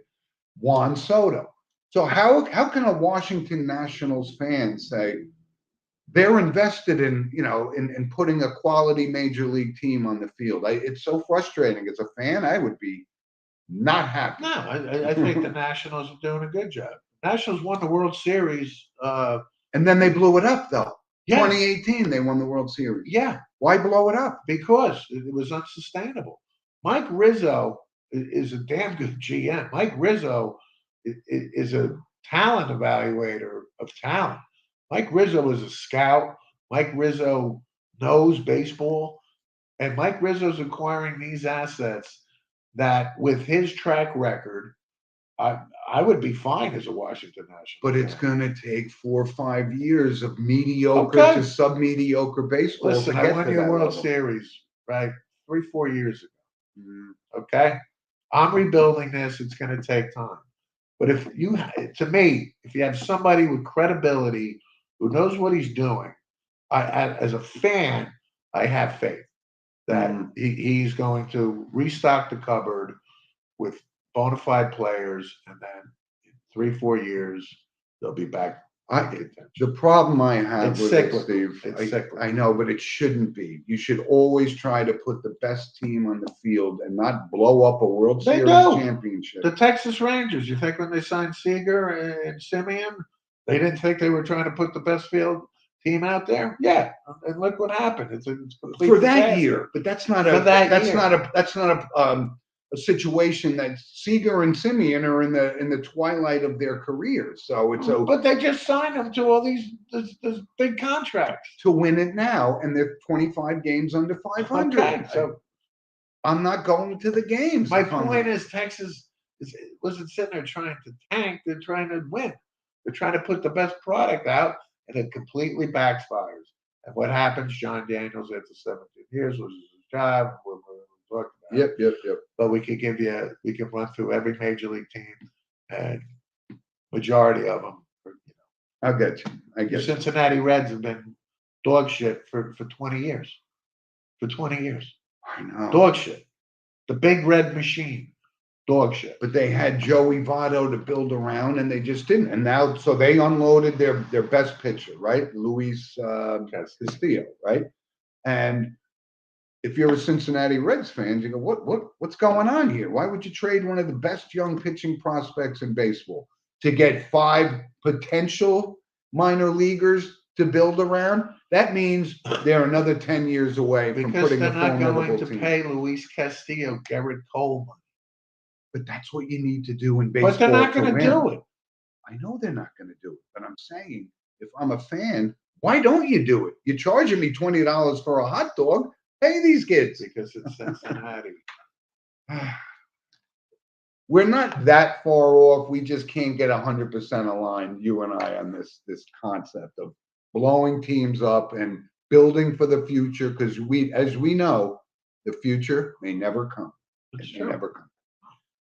Juan Soto. So how can a Washington Nationals fan say they're invested in putting a quality major league team on the field? It's so frustrating. As a fan, I would be not happy. No, I think the Nationals are doing a good job. Nationals won the World Series. And then they blew it up, though. Yeah, 2018, they won the World Series. yeah, Why blow it up? because it was unsustainable. Mike Rizzo is a damn good GM. Mike Rizzo is a talent evaluator of talent. Mike Rizzo is a scout. Mike Rizzo knows baseball. And Mike Rizzo's acquiring these assets that, with his track record, I would be fine as a Washington National. But it's fan. going to take 4 or 5 years of mediocre Okay. to sub-mediocre baseball Listen, to I get won to you a that World level. Series, right? 3-4 years ago. Mm. Okay. I'm rebuilding this. It's going to take time. But to me, if you have somebody with credibility who knows what he's doing, as a fan, I have faith that he's going to restock the cupboard with bona fide players, and then in 3-4 years they'll be back. The problem I have It's with cyclical. it, Steve, It's cyclical. I know, but it shouldn't be. You should always try to put the best team on the field and not blow up a World They Series do. championship. The Texas Rangers, you think when they signed Seager and Simeon, they didn't think they were trying to put the best field team out there? Yeah, and look what happened. It's complete For that disaster. year, but that's not For a that that's year. not a situation that Seager and Simeon are in the twilight of their careers. So it's But they just signed them to all these big contracts. to win it now, and they're 25 games under 500. Okay, so I'm not going to the games. my point is, Texas wasn't sitting there trying to tank. They're trying to win. They're trying to put the best product out, and it completely backfires. And what happens? John Daniels, after 17 years, loses his job. We're talking about. Yep. But we can run through every major league team, and majority of them. I get you. The Cincinnati Reds have been dog shit for 20 years. For 20 years, I know. dog shit. The big red machine, dog shit. But they had Joey Votto to build around, and they just didn't. And now, so they unloaded their best pitcher, right, Luis Castillo, right? And if you're a Cincinnati Reds fan, you go, what's going on here? Why would you trade one of the best young pitching prospects in baseball to get 5 potential minor leaguers to build around? That means they're another 10 years away from Because putting they're a not going formidable to team. pay Luis Castillo, Garrett Cole money. But that's what you need to do in baseball. But they're not going to do it. I know they're not going to do it, but I'm saying, if I'm a fan, why don't you do it? You're charging me $20 for a hot dog. Pay these kids. Because it's Cincinnati. We're not that far off. We just can't get 100% aligned, you and I, on this concept of blowing teams up and building for the future. Because as we know, the future may never come. It's It may true. never come.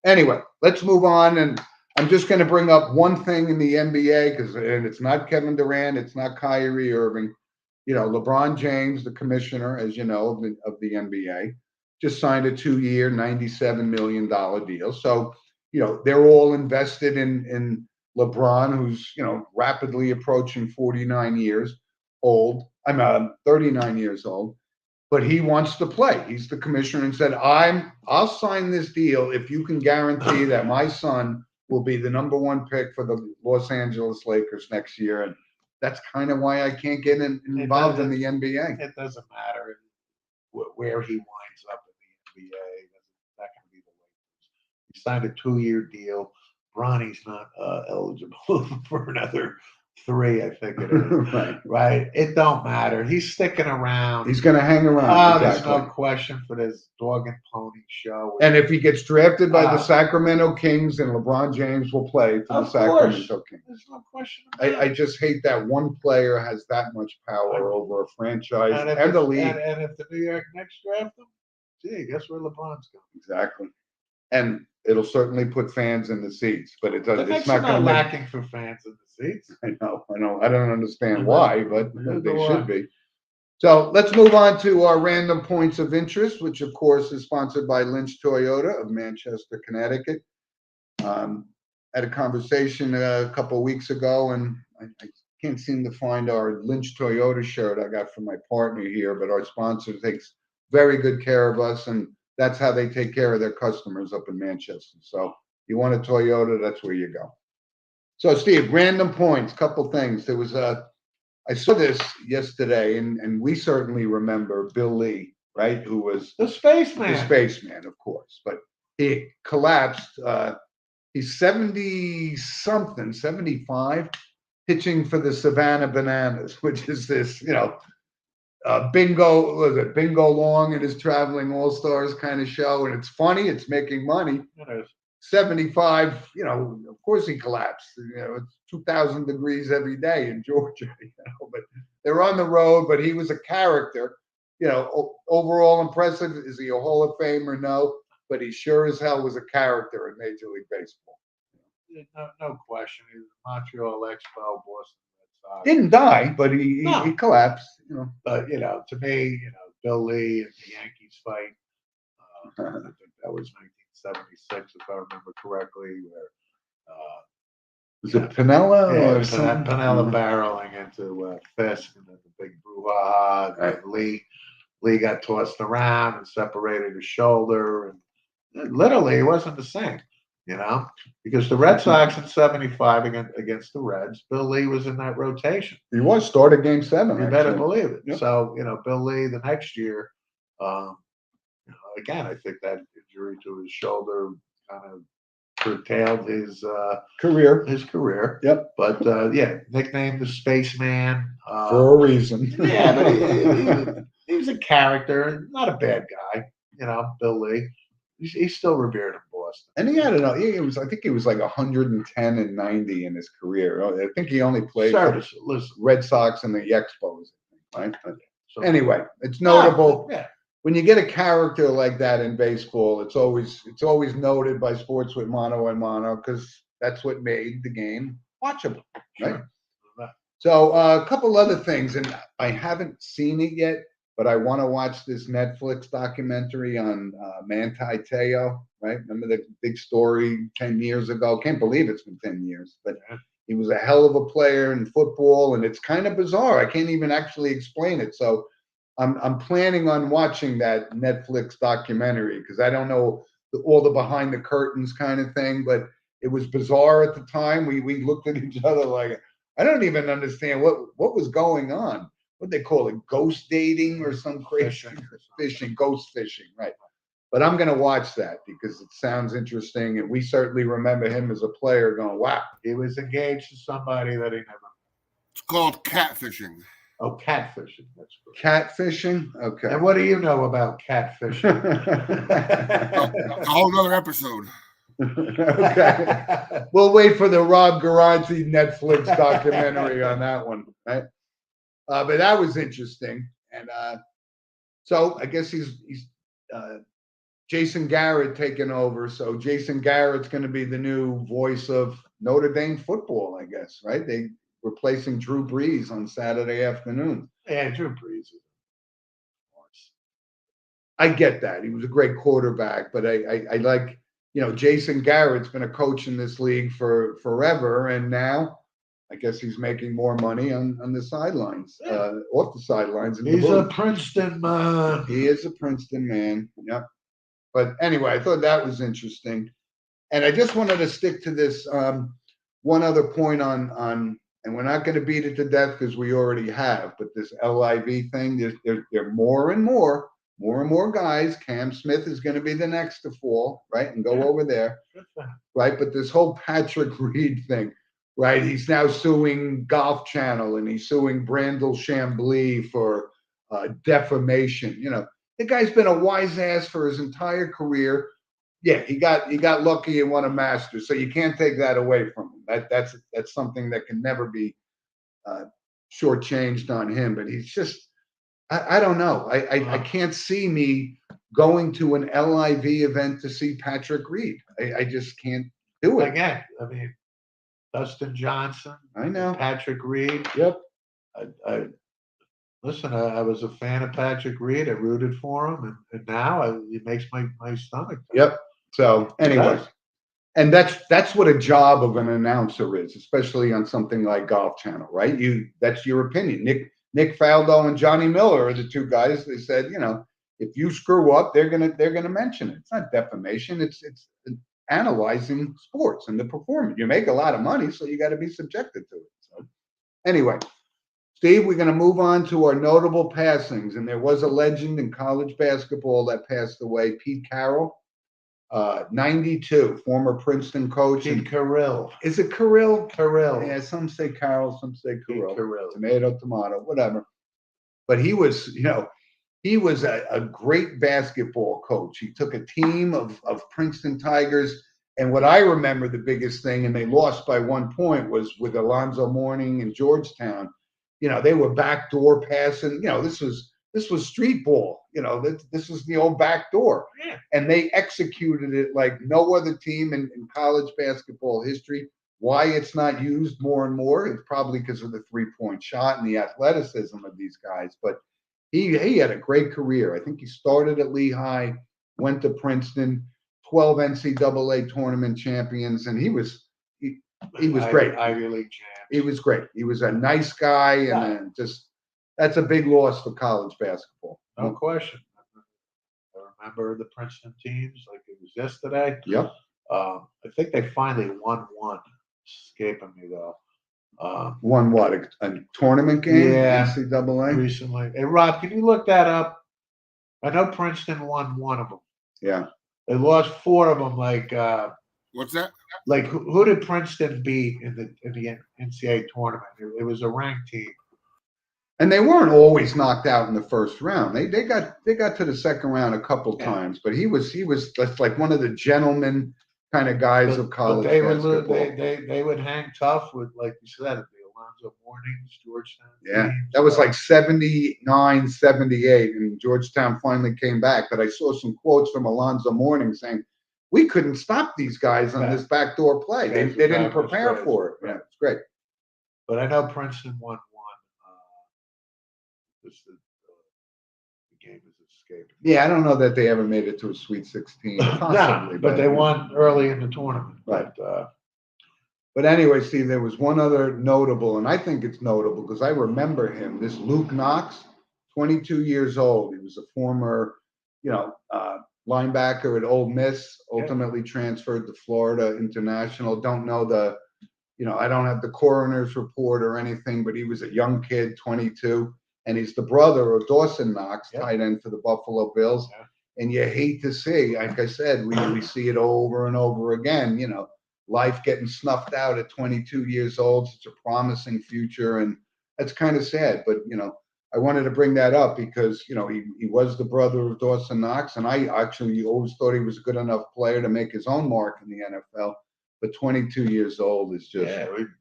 Anyway, let's move on. And I'm just going to bring up one thing in the NBA and it's not Kevin Durant, it's not Kyrie Irving. LeBron James, the commissioner, as you know, of the NBA, just signed a 2-year, $97 million deal. So, they're all invested in LeBron, who's, rapidly approaching 49 years old. I'm 39 years old, but he wants to play. He's the commissioner and said, I'll sign this deal if you can guarantee that my son will be the number 1 pick for the Los Angeles Lakers next year. And that's kind of why I can't get involved in the NBA. It doesn't matter where he winds up in the NBA. That's not going to be the Lakers. He signed a 2-year deal. Bronny's not eligible for another 3, I think it is. Right. Right? It don't matter. He's sticking around. He's going to hang around. Oh, there's exactly. no question for this dog and pony show. And if he gets drafted by the Ah. Sacramento Kings, then LeBron James will play for the Of Sacramento course. Kings. There's no question about I it. just hate that one player has that much power over a franchise And if, and the it's- league. and if the New York Knicks draft him, gee, guess where LeBron's going? Exactly. And it'll certainly put fans in the seats, but it The does, Knicks it's are not not going to make. lacking for fans in the seats. I know. I don't understand Mhm. why, but Neither they do should I. be. So let's move on to our random points of interest, which of course is sponsored by Lynch Toyota of Manchester, Connecticut. Had a conversation a couple of weeks ago, and I can't seem to find our Lynch Toyota shirt I got from my partner here, but our sponsor takes very good care of us, and that's how they take care of their customers up in Manchester. So you want a Toyota, that's where you go. So Steve, random points, couple things. There was I saw this yesterday, and we certainly remember Bill Lee, right? Who was The spaceman. the spaceman, of course, but he collapsed. He's 70 something, 75, pitching for the Savannah Bananas, which is this, bingo, was it Bingo Long and his Traveling All Stars kind of show. And it's funny, it's making money. You know, 75, of course he collapsed. It's 2,000 degrees every day in Georgia, but they're on the road, but he was a character. Overall impressive. Is he a Hall of Famer? No, but he sure as hell was a character in Major League Baseball. no question. He was Montreal Expo, Boston Red Sox. Didn't die, but he No. collapsed. But to me, Bill Lee and the Yankees fight. I think that was 1976, if I remember correctly, where Was it Pinella or yeah, something? Pinella barreling into Fisk, and then the big brouhaha. Right. And Lee got tossed around and separated his shoulder, and literally it wasn't the same. Because the Red Sox in '75 against the Reds, Bill Lee was in that rotation. He was started Game 7. You better actually. believe it. Yep. So, Bill Lee the next year, again, I think that injury to his shoulder kind of curtailed his Career career. Yep. But nicknamed the Spaceman. for a reason. Yeah, but he was a character, not a bad guy. Bill Lee. He's still revered in Boston. And he had I think he was like 110 and 90 in his career. I think he only played for Service. Listen. Red Sox and the Expos, right? So, Anyway, it's notable. Yeah. When you get a character like that in baseball, it's always noted by Sports with Mono and Mono because that's what made the game watchable, right? Sure. So a couple other things, and I haven't seen it yet, but I want to watch this Netflix documentary on Manti Te'o, right? Remember the big story 10 years ago? Can't believe it's been 10 years, but he was a hell of a player in football, and it's kind of bizarre. I can't even actually explain it. So I'm planning on watching that Netflix documentary because I don't know all the behind the curtains kind of thing, but it was bizarre at the time. We looked at each other like, I don't even understand what was going on. What they call it, ghost dating or some crazy fishing, ghost fishing, right? But I'm going to watch that because it sounds interesting, and we certainly remember him as a player going, wow. He was engaged to somebody that he never. It's called catfishing. Oh, catfishing. That's good. Catfishing? Okay. And what do you know about catfishing? A whole other episode. Okay. We'll wait for the Rob Garanti Netflix documentary on that one, right? But that was interesting. And so I guess he's Jason Garrett taking over. So Jason Garrett's going to be the new voice of Notre Dame football, I guess, right? They replacing Drew Brees on Saturday afternoon. Yeah, Drew Brees. I get that. He was a great quarterback, but I like, Jason Garrett's been a coach in this league for forever. And now I guess he's making more money on the sidelines, off the sidelines. He's a Princeton man. He is a Princeton man. Yep. But anyway, I thought that was interesting. And I just wanted to stick to this one other point on, and we're not going to beat it to death because we already have, but this LIV thing, there are more and more guys. Cam Smith is going to be the next to fall, right? And go over there, right? But this whole Patrick Reed thing, right? He's now suing Golf Channel and he's suing Brandel Chambly for defamation. The guy's been a wise ass for his entire career. Yeah, he got lucky and won a Masters, so you can't take that away from him. That's something that can never be shortchanged on him. But he's just, I don't know. I can't see me going to an LIV event to see Patrick Reed. I just can't do it. Again, I mean, Dustin Johnson, I know. Patrick Reed. Yep. Listen, I was a fan of Patrick Reed. I rooted for him, and now it makes my stomach. Yep. So, anyways, and that's what a job of an announcer is, especially on something like Golf Channel, right? That's your opinion. Nick Faldo and Johnny Miller are the two guys. They said, if you screw up, they're gonna mention it. It's not defamation. It's analyzing sports and the performance. You make a lot of money, so you got to be subjected to it. So, anyway, Steve, we're going to move on to our notable passings, and there was a legend in college basketball that passed away, Pete Carroll, 92, former Princeton coach. Pete Carroll. Is it Carroll? Carroll. Yeah, some say Carroll, some say Carroll. Carroll. Tomato, tomato, whatever. But he was, he was a great basketball coach. He took a team of Princeton Tigers. And what I remember, the biggest thing, and they lost by 1 point, was with Alonzo Mourning and Georgetown. They were backdoor passing. This was street ball. This was the old backdoor. Yeah. And they executed it like no other team in college basketball history. Why it's not used more and more? It's probably because of the 3-point shot and the athleticism of these guys. But he had a great career. I think he started at Lehigh, went to Princeton, 12 NCAA tournament champions, and he was great. Ivy League champ. He was great. He was a nice guy, and just that's a big loss for college basketball. No question. I remember the Princeton teams like it was yesterday. Yep. I think they finally won one. Escaping me though. Won what? A tournament game? Yeah. NCAA? Recently. Hey Rob, can you look that up? I know Princeton won one of them. Yeah. They lost 4 of them. Like What's that? Like who did Princeton beat in the NCAA tournament? It was a ranked team. And they weren't always knocked out in the first round. They got to the second round a couple times, but he was just like one of the gentlemen kind of guys of college basketball. They would hang tough with, like you said, the Alonzo Mournings, Georgetown. Yeah, teams. that was like 79, 78, and Georgetown finally came back. But I saw some quotes from Alonzo Mourning saying, we couldn't stop these guys on this backdoor play. They didn't prepare for it. Yeah, it's great. But I know Princeton won one. The game is escaping. Yeah, I don't know that they ever made it to a Sweet 16. Possibly, No, but they won early in the tournament. Right. But anyway, Steve, there was one other notable, and I think it's notable because I remember him. This Luke Knox, 22 years old. He was a former, linebacker at Ole Miss, ultimately transferred to Florida International. Don't know I don't have the coroner's report or anything, but he was a young kid, 22, and he's the brother of Dawson Knox, tight end for the Buffalo Bills. Yeah. And you hate to see, like I said, we see it over and over again, life getting snuffed out at 22 years old. It's a promising future, and that's kind of sad. But, I wanted to bring that up because, he was the brother of Dawson Knox, and I actually always thought he was a good enough player to make his own mark in the NFL. But 22 years old is just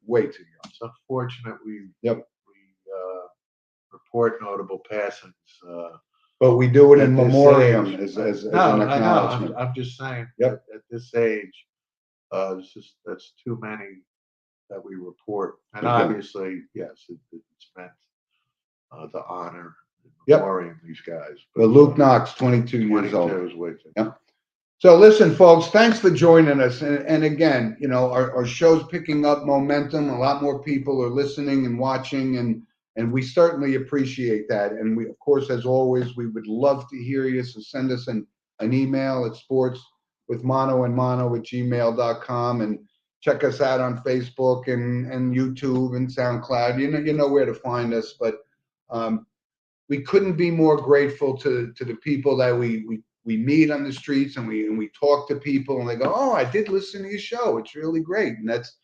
way too young. It's unfortunate we report notable passings. But we do it in this memoriam age. as an No, I acknowledgement. know. I'm just saying. Yep. At this age, that's too many that we report. And Okay. obviously, yes, it's meant to honor and Yep. memoriam these guys. But Luke Knox, 22 years 22 old. is way too. Yep. So listen, folks, thanks for joining us. And again, our show's picking up momentum. A lot more people are listening and watching, and we certainly appreciate that. And we, of course, as always, we would love to hear you. So send us an email at sportswithmonoandmono@gmail.com, and check us out on Facebook and YouTube and SoundCloud. You know where to find us. But we couldn't be more grateful to the people that we meet on the streets, and we talk to people, and they go, "Oh, I did listen to your show. It's really great." And that's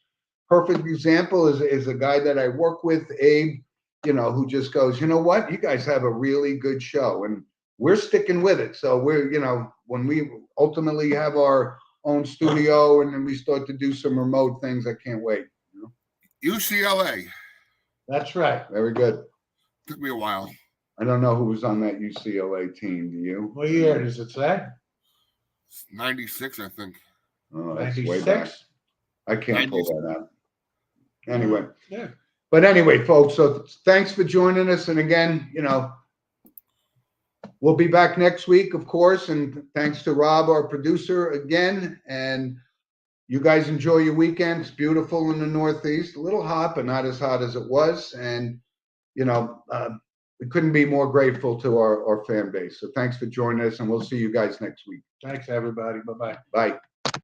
perfect example is a guy that I work with, Abe, you know, who just goes, you know what, you guys have a really good show, and we're sticking with it. So we're, you know, when we ultimately have our own studio and then we start to do some remote things, I can't wait. You know? UCLA. That's right. Very good. Took me a while. I don't know who was on that UCLA team. Do you? What year does it say? 96, I think. Oh, that's way back. 96? I can't pull that out. Anyway. Yeah. But anyway, folks, so thanks for joining us. And again, you know, we'll be back next week, of course. And thanks to Rob, our producer, again. And you guys enjoy your weekend. It's beautiful in the Northeast. A little hot, but not as hot as it was. And, you know, we couldn't be more grateful to our fan base. So thanks for joining us, and we'll see you guys next week. Thanks, everybody. Bye-bye. Bye.